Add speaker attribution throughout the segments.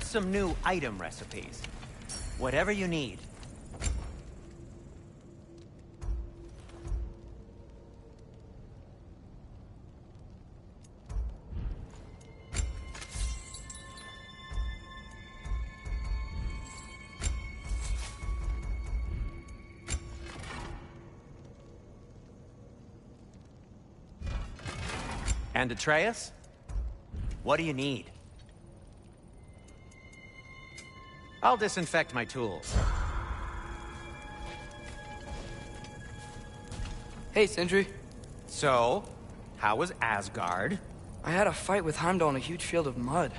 Speaker 1: some new item recipes. Whatever you need. And Atreus? What do you need? I'll disinfect my tools.
Speaker 2: Hey, Sindri.
Speaker 1: So, how was Asgard?
Speaker 2: I had a fight with Heimdall in a huge field of mud.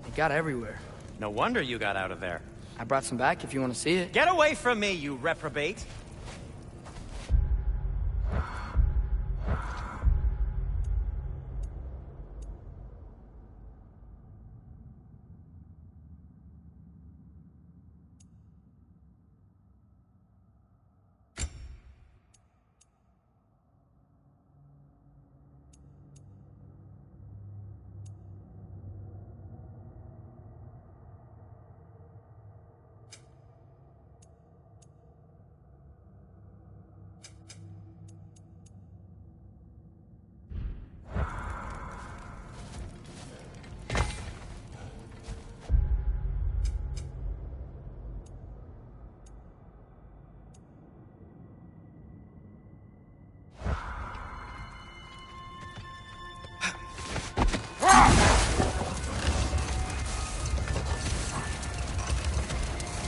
Speaker 2: It got everywhere.
Speaker 1: No wonder you got out of there.
Speaker 2: I brought some back if you want to see it.
Speaker 1: Get away from me, you reprobate!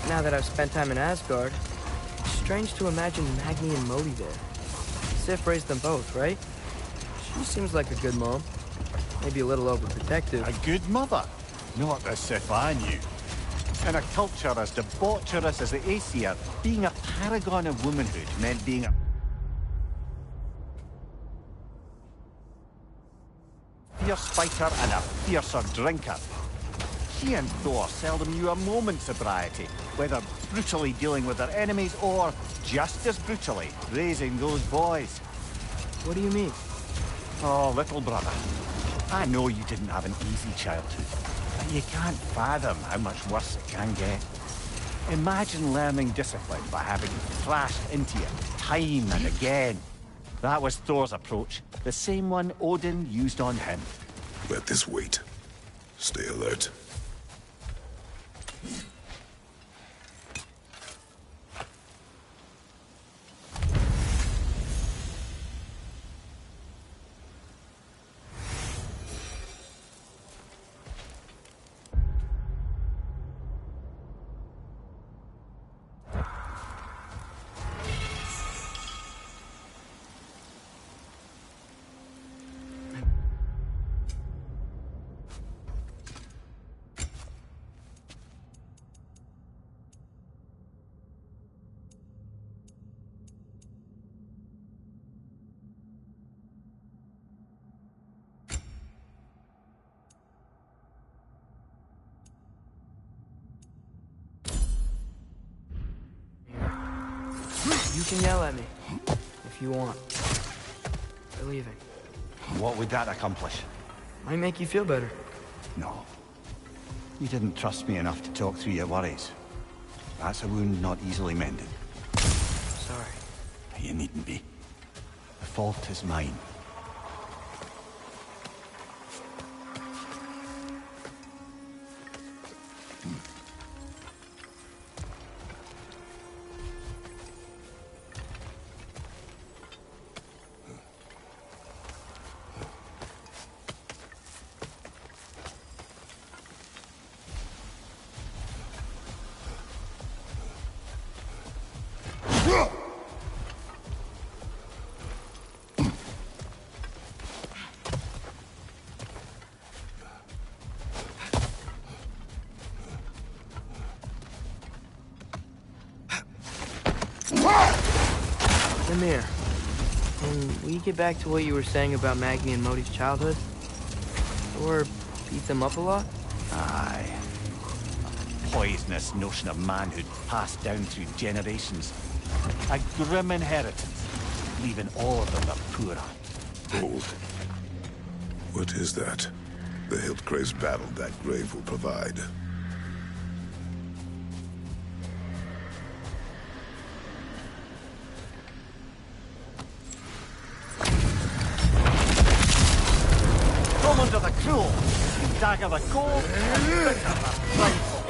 Speaker 2: Now that I've spent time in Asgard, it's strange to imagine Magni and Modi there. Sif raised them both, right? She seems like a good mom. Maybe a little overprotective.
Speaker 3: A good mother? Not the Sif I knew. In a culture as debaucherous as the Aesir, being a paragon of womanhood meant being a fierce fighter and a fiercer drinker. She and Thor seldom knew a moment's sobriety, whether brutally dealing with their enemies or, just as brutally, raising those boys.
Speaker 2: What do you mean?
Speaker 3: Oh, little brother. I know you didn't have an easy childhood, but you can't fathom how much worse it can get. Imagine learning discipline by having thrashed into it time and again. That was Thor's approach, the same one Odin used on him.
Speaker 4: Let this wait. Stay alert.
Speaker 2: You can yell at me, if you want. We're leaving.
Speaker 3: What would that accomplish?
Speaker 2: Might make you feel better.
Speaker 3: No. You didn't trust me enough to talk through your worries. That's a wound not easily mended.
Speaker 2: Sorry.
Speaker 3: You needn't be. The fault is mine.
Speaker 2: Come here. Can we get back to what you were saying about Magni and Modi's childhood? Or beat them up a lot?
Speaker 3: Aye. A poisonous notion of manhood passed down through generations. A grim inheritance, leaving all of them the poorer.
Speaker 4: Hold. What is that? The Hildgrave's battle that grave will provide.
Speaker 3: fool! Dagger the cold, and bitter the prideful.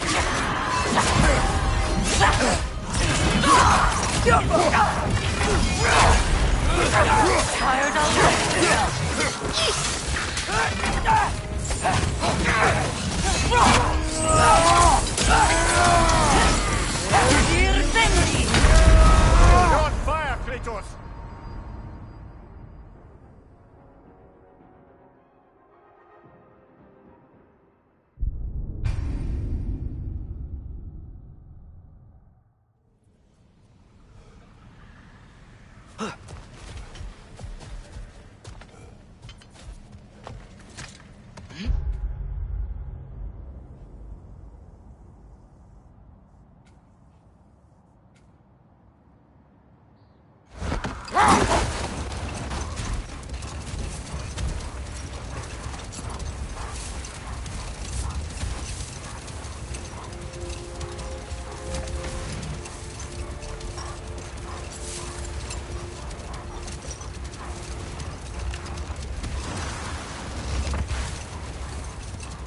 Speaker 5: Tired
Speaker 3: You're on fire, Kratos!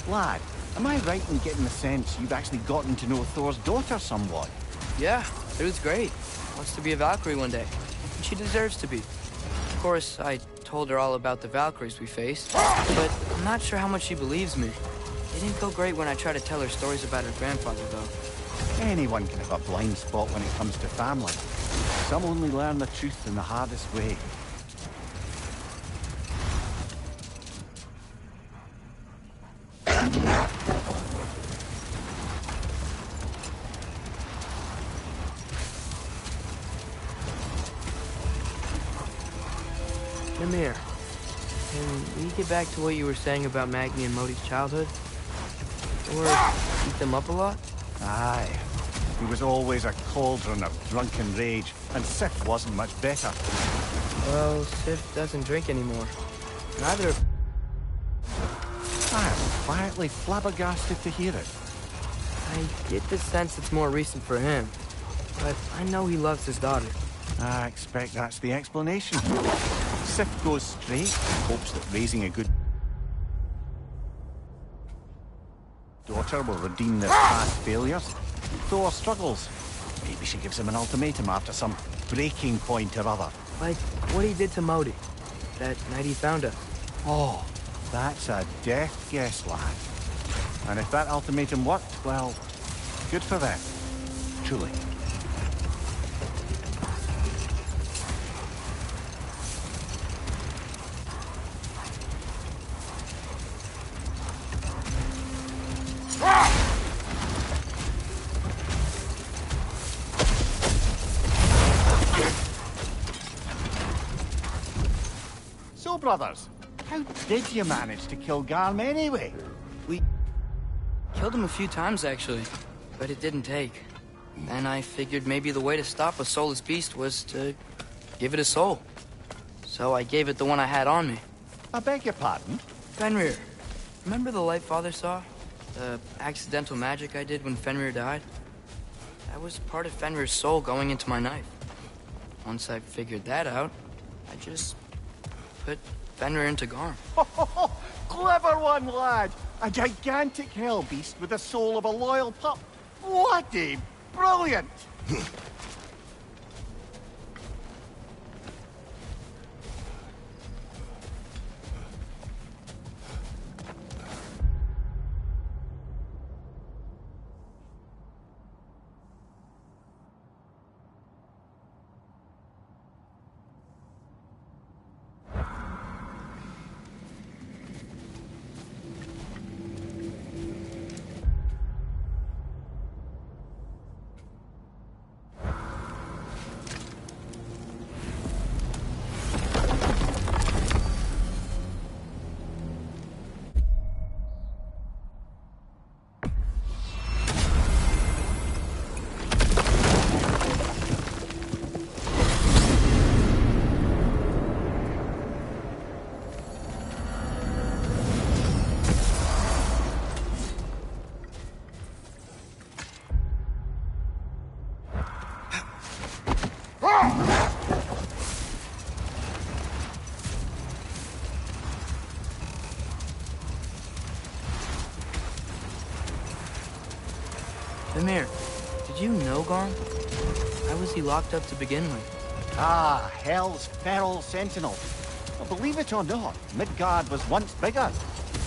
Speaker 3: Lad, am I right in getting the sense you've actually gotten to know Thor's daughter somewhat?
Speaker 2: Yeah, it was great. Wants to be a Valkyrie one day. And she deserves to be. Of course, I told her all about the Valkyries we faced, but I'm not sure how much she believes me. It didn't go great when I tried to tell her stories about her grandfather, though.
Speaker 3: Anyone can have a blind spot when it comes to family. Some only learn the truth in the hardest way.
Speaker 2: Mimir, can we get back to what you were saying about Magni and Modi's childhood? Or beat them up a lot?
Speaker 3: Aye. He was always a cauldron of drunken rage, and Sif wasn't much better.
Speaker 2: Well, Sif doesn't drink anymore. Neither.
Speaker 3: I am quietly flabbergasted to hear it.
Speaker 2: I get the sense it's more recent for him, but I know he loves his daughter.
Speaker 3: I expect that's the explanation. Sif goes straight, hopes that raising a good daughter will redeem their past failures. Thor struggles. Maybe she gives him an ultimatum after some breaking point or other.
Speaker 2: Like what he did to Modi, that night he found us.
Speaker 3: Oh, that's a death guess, lad. And if that ultimatum worked, well, good for them. Truly. So, brothers, how did you manage to kill Garm anyway?
Speaker 2: We killed him a few times, actually, but it didn't take. And I figured maybe the way to stop a soulless beast was to give it a soul. So I gave it the one I had on me.
Speaker 3: I beg your pardon?
Speaker 2: Fenrir, remember the light Father saw? The accidental magic I did when Fenrir died? That was part of Fenrir's soul going into my knife. Once I figured that out, I just put Fenrir into Garm.
Speaker 3: Clever one, lad! A gigantic hell beast with the soul of a loyal pup. What a brilliant!
Speaker 2: Mimir, did you know Garm? Why was he locked up to begin with?
Speaker 3: Ah, Hell's feral sentinel. Well, believe it or not, Midgard was once bigger.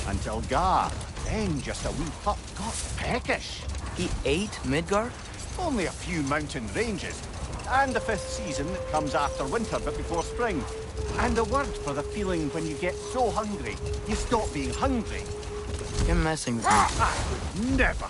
Speaker 3: Until Gar, then just a wee pup, got peckish.
Speaker 2: He ate Midgard?
Speaker 3: Only a few mountain ranges. And the 5th season that comes after winter but before spring. And a word for the feeling when you get so hungry, you stop being hungry.
Speaker 2: You're messing with me.
Speaker 3: I would never.